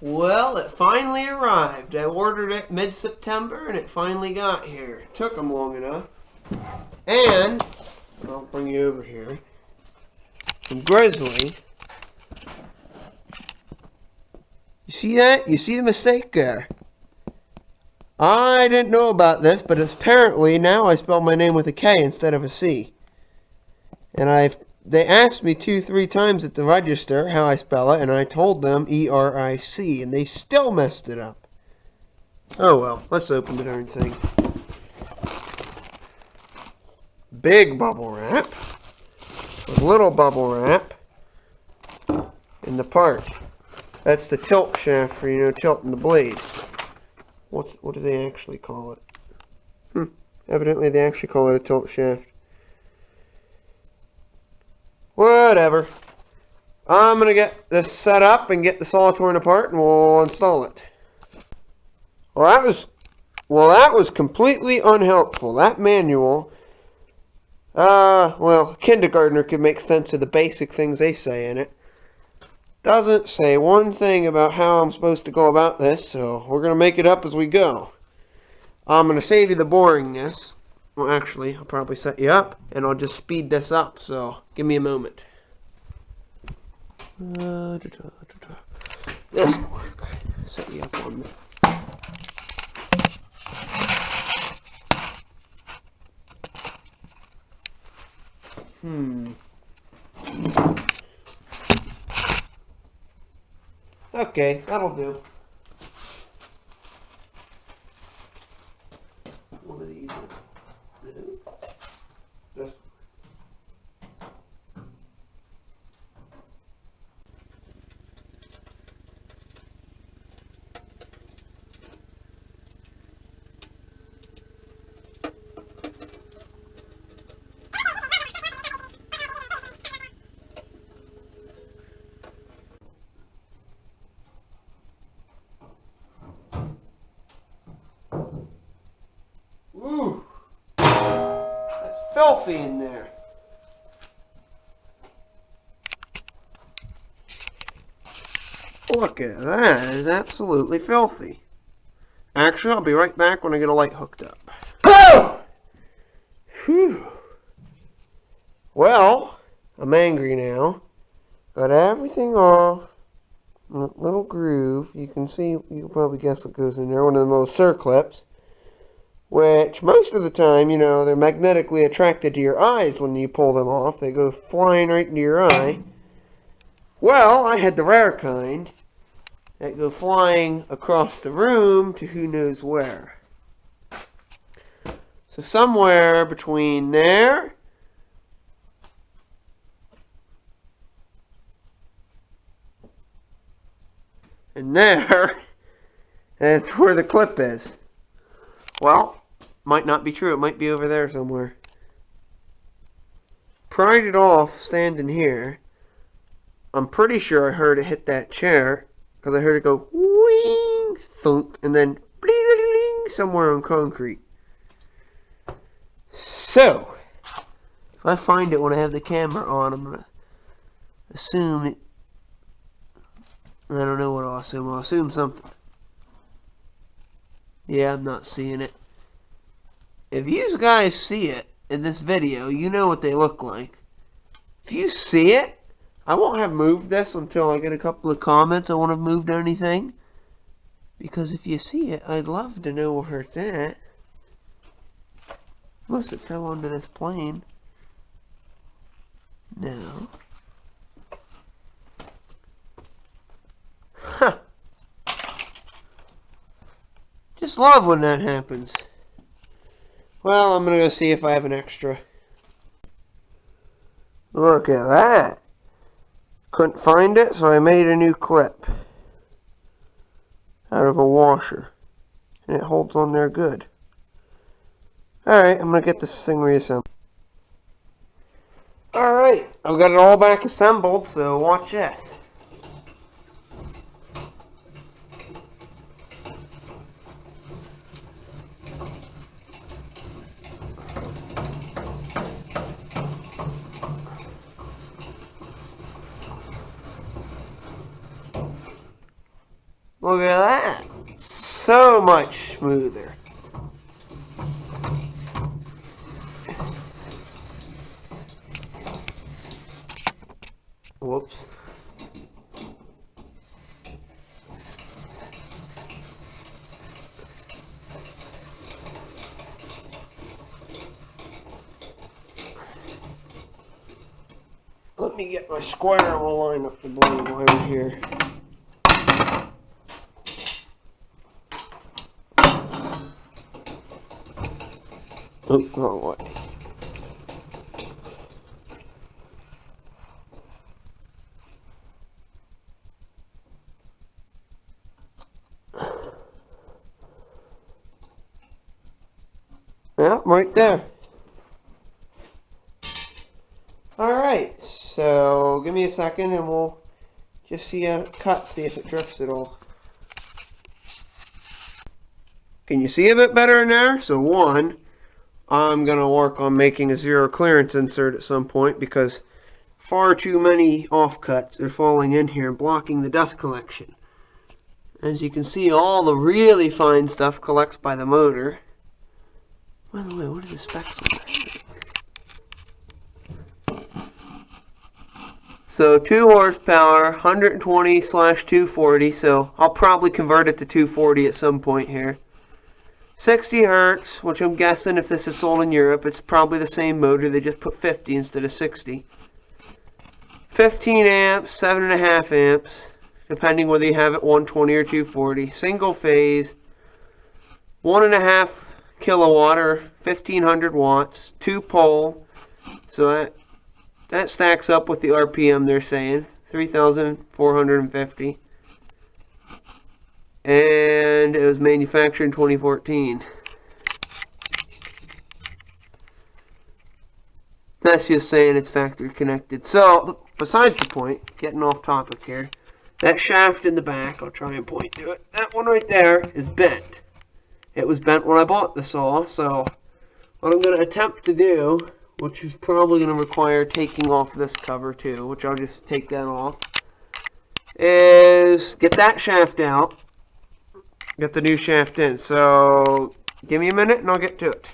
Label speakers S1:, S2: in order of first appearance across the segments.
S1: Well, it finally arrived. I ordered it mid-September and it finally got here. It took them long enough. And, I'll bring you over here, from Grizzly. You see that? You see the mistake there? I didn't know about this, but apparently now I spell my name with a K instead of a C. And they asked me 2-3 times at the register how I spell it, and I told them E-R-I-C, and they still messed it up. Oh well, let's open the darn thing. Big bubble wrap, with little bubble wrap in the part. That's the tilt shaft for, tilting the blade. What do they actually call it? Evidently they actually call it a tilt shaft. Whatever. I'm going to get this set up and get the saw torn apart and we'll install it. Well, that was completely unhelpful. That manual, well, a kindergartner could make sense of the basic things they say in it. Doesn't say one thing about how I'm supposed to go about this, so we're going to make it up as we go. I'm going to save you the boringness. Well, actually, I'll probably set you up, and I'll just speed this up, so give me a moment. This will work. Set you up on the... Okay, that'll do. One of these. This. Ooh, that's filthy in there. Look at that, it's absolutely filthy. Actually, I'll be right back when I get a light hooked up. Oh! Whew. Well, I'm angry now. Got everything off. Little groove. You can see, you can probably guess what goes in there. One of the little circlips. Which, most of the time, they're magnetically attracted to your eyes when you pull them off. They go flying right into your eye. Well, I had the rare kind that go flying across the room to who knows where. So somewhere between there and there, that's where the clip is. Well, might not be true. It might be over there somewhere. Pried it off standing here. I'm pretty sure I heard it hit that chair because I heard it go wing, thunk, and then bling, somewhere on concrete. So, if I find it when I have the camera on, I'm going to assume it. I don't know what I'll assume. I'll assume something. Yeah, I'm not seeing it. If you guys see it in this video, you know what they look like. If you see it, I won't have moved this until I get a couple of comments. I won't have moved anything. Because if you see it, I'd love to know where it's at. Unless it fell onto this plane. No. Huh. Just love when that happens. Well, I'm going to go see if I have an extra. Look at that. Couldn't find it, so I made a new clip. Out of a washer. And it holds on there good. Alright, I'm going to get this thing reassembled. Alright, I've got it all back assembled, so watch this. Look at that. So much smoother. Whoops. Let me get my square and we'll line up the blade while we're here. Oh, wrong way. Yeah, right there. Alright, so give me a second and we'll just see a cut, see if it drifts at all. Can you see a bit better in there? So one, I'm going to work on making a zero clearance insert at some point because far too many offcuts are falling in here and blocking the dust collection. As you can see, all the really fine stuff collects by the motor. By the way, what are the specs on this? So 2 horsepower, 120/240, so I'll probably convert it to 240 at some point here. 60 hertz, which I'm guessing if this is sold in Europe, it's probably the same motor, they just put 50 instead of 60. 15 amps, 7.5 amps, depending whether you have it 120 or 240. Single phase, 1.5 kilowatt or 1500 watts, 2 pole, so that stacks up with the RPM they're saying, 3,450. And it was manufactured in 2014. That's just saying it's factory connected. So, besides the point, getting off topic here, that shaft in the back, I'll try and point to it. That one right there is bent. It was bent when I bought the saw, so what I'm going to attempt to do, which is probably going to require taking off this cover too, which I'll just take that off, is get that shaft out, get the new shaft in. So give me a minute and I'll get to it.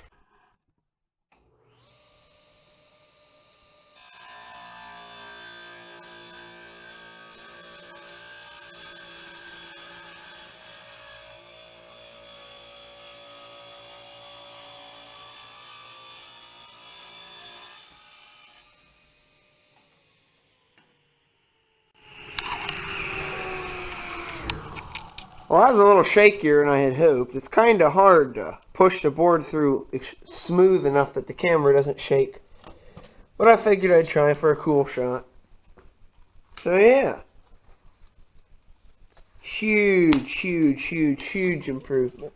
S1: Well, I was a little shakier than I had hoped. It's kind of hard to push the board through smooth enough that the camera doesn't shake. But I figured I'd try for a cool shot. So yeah. Huge, huge, huge, huge improvement.